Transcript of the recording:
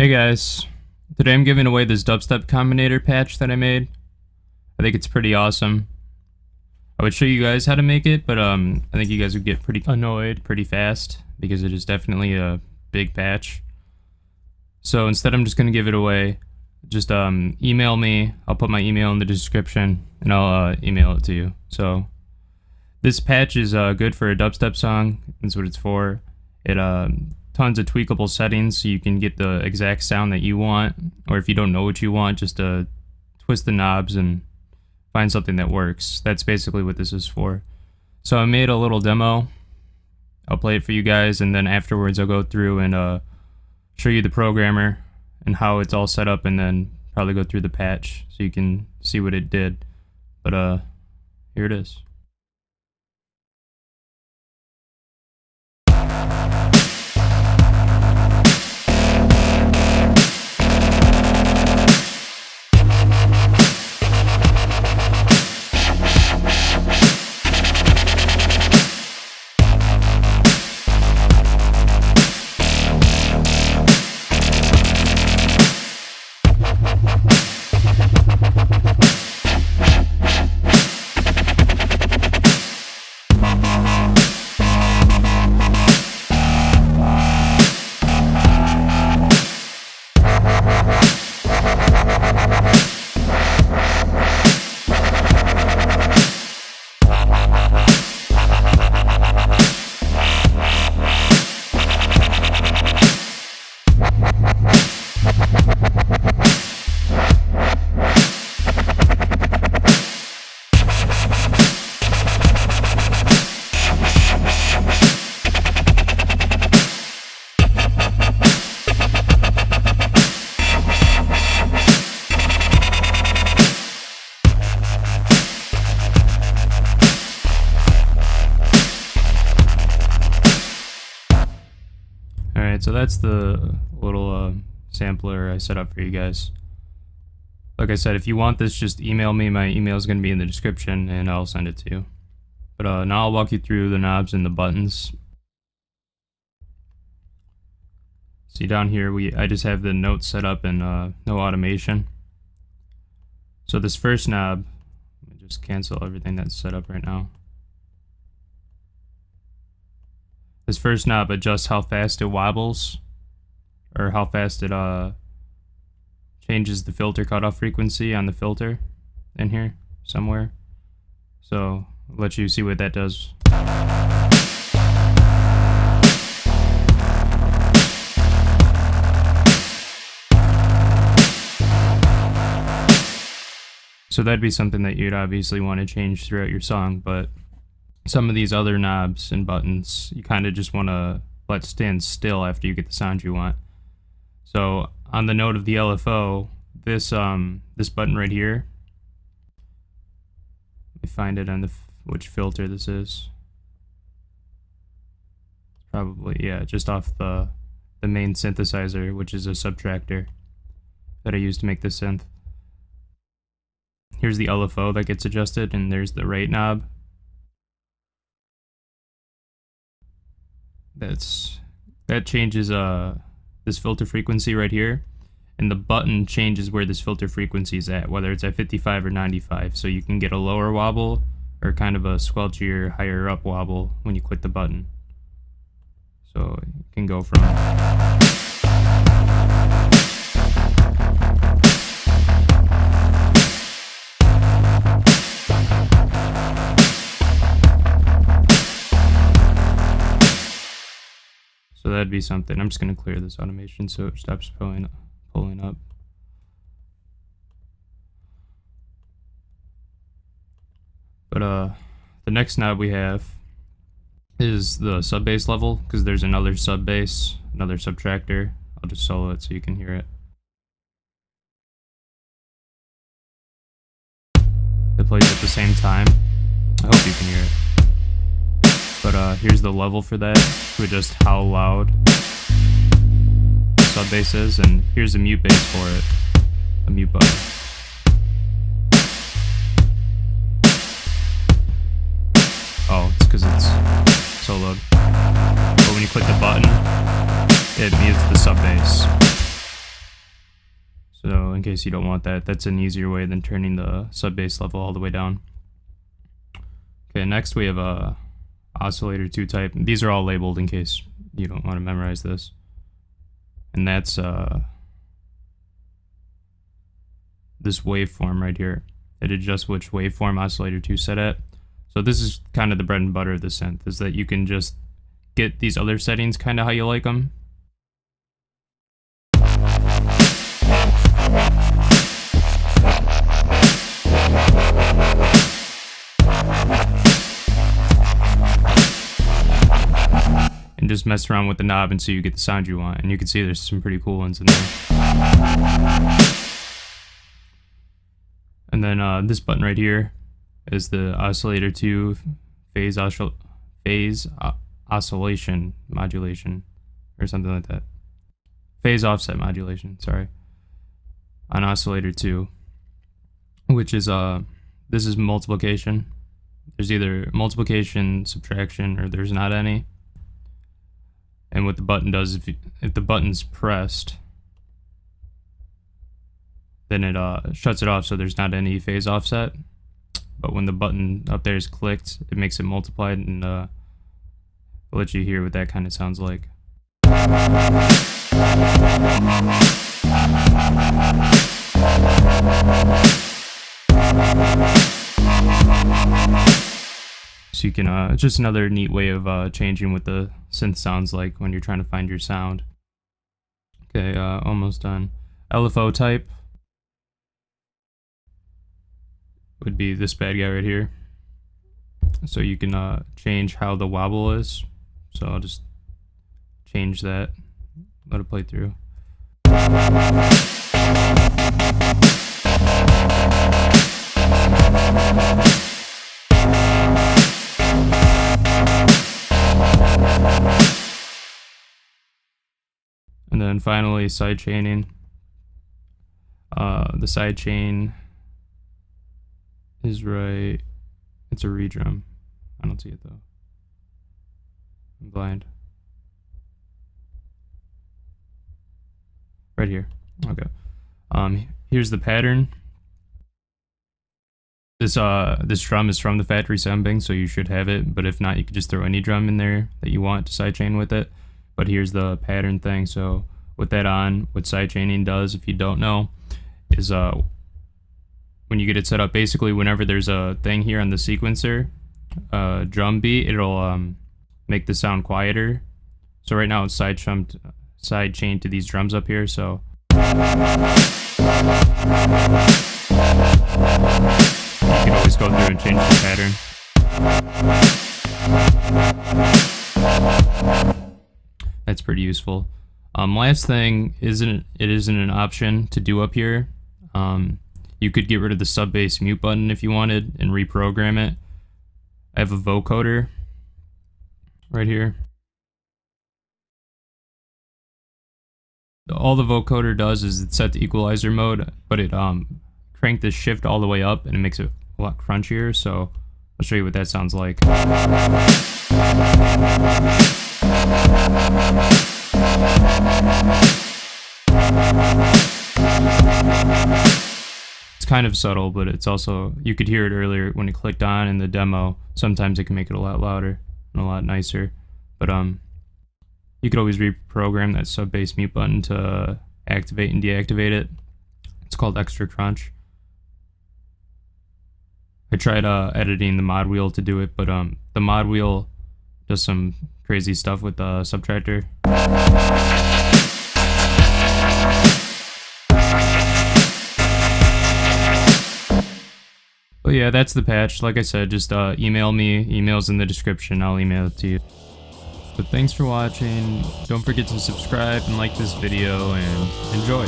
Hey guys, today I'm giving away this Dubstep Combinator patch that I made. I think it's pretty awesome. I would show you guys how to make it, but I think you guys would get pretty annoyed pretty fast because it is definitely a big patch. So instead I'm just going to give it away. Just email me. I'll put my email in the description and I'll email it to you. So this patch is good for a dubstep song. That's what it's for. It tons of tweakable settings so you can get the exact sound that you want, or if you don't know what you want, just twist the knobs and find something that works. That's basically what this is for. So I made a little demo. I'll play it for you guys, and then afterwards I'll go through and show you the programmer and how it's all set up, and then probably go through the patch so you can see what it did. But here it is. Alright, so that's the little sampler I set up for you guys. Like I said, if you want this, just email me. My email is going to be in the description and I'll send it to you. But now I'll walk you through the knobs and the buttons. See down here, I just have the notes set up and no automation. So this first knob, let me just cancel everything that's set up right now. This first knob adjusts how fast it wobbles, or how fast it changes the filter cutoff frequency on the filter in here somewhere. So I'll let you see what that does. So that'd be something that you'd obviously want to change throughout your song, but some of these other knobs and buttons you kind of just want to let stand still after you get the sound you want. So on the note of the LFO, this button right here, let me find it on which filter this is. Probably, yeah, just off the main synthesizer, which is a subtractor that I use to make this synth. Here's the LFO that gets adjusted, and there's the right knob. That changes this filter frequency right here, and the button changes where this filter frequency is at, whether it's at 55 or 95. So you can get a lower wobble or kind of a squelchier, higher up wobble when you click the button. So you can go from So that'd be something. I'm just going to clear this automation so it stops pulling up. But the next knob we have is the sub bass level, because there's another sub bass, another subtractor. I'll just solo it so you can hear it. It plays at the same time. I hope you can hear it. But here's the level for that, to adjust how loud the sub bass is, and here's the mute bass for it, a mute button. Oh, it's because it's soloed. But when you click the button, it mutes the sub bass. in case you don't want that. That's an easier way than turning the sub bass level all the way down. Okay, next we have a oscillator 2 type. These are all labeled in case you don't want to memorize this. And that's this waveform right here. It adjusts which waveform oscillator 2 set at. So this is kind of the bread and butter of the synth, is that you can just get these other settings kind of how you like them. And just mess around with the knob until you get the sound you want. And you can see there's some pretty cool ones in there. And then this button right here is the oscillator 2 phase oscillation modulation, or something like that. Phase offset modulation, sorry. On oscillator 2, which is this is multiplication. There's either multiplication, subtraction, or there's not any. And what the button does, if the button's pressed, then it shuts it off so there's not any phase offset. But when the button up there is clicked, it makes it multiplied, and I'll let you hear what that kind of sounds like. So you can, it's just another neat way of changing what the synth sounds like when you're trying to find your sound. Okay, almost done. LFO type would be this bad guy right here. So you can change how the wobble is. So I'll just change that, let it play through. And then finally, side chaining. The side chain is right. It's a redrum. I don't see it though. I'm blind. Right here. Okay. Here's the pattern. This drum is from the factory sampling, so you should have it. But if not, you could just throw any drum in there that you want to sidechain with it. But here's the pattern thing. So with that on, what sidechaining does, if you don't know, is when you get it set up, basically whenever there's a thing here on the sequencer, drum beat, it'll make the sound quieter. So right now it's sidechained to these drums up here. So you can always go through and change the pattern. That's pretty useful. Last thing, it isn't an option to do up here. You could get rid of the sub bass mute button if you wanted and reprogram it. I have a vocoder right here. All the vocoder does is it's set to equalizer mode, but it cranked the shift all the way up and it makes it a lot crunchier. So I'll show you what that sounds like. It's kind of subtle, but it's also, you could hear it earlier when it clicked on in the demo. Sometimes it can make it a lot louder and a lot nicer. But you could always reprogram that sub bass mute button to activate and deactivate it. It's called extra crunch. I tried editing the mod wheel to do it, but the mod wheel does some crazy stuff with the subtractor. But yeah, that's the patch. Like I said, just email me. Email's in the description. I'll email it to you. But thanks for watching. Don't forget to subscribe and like this video, and enjoy.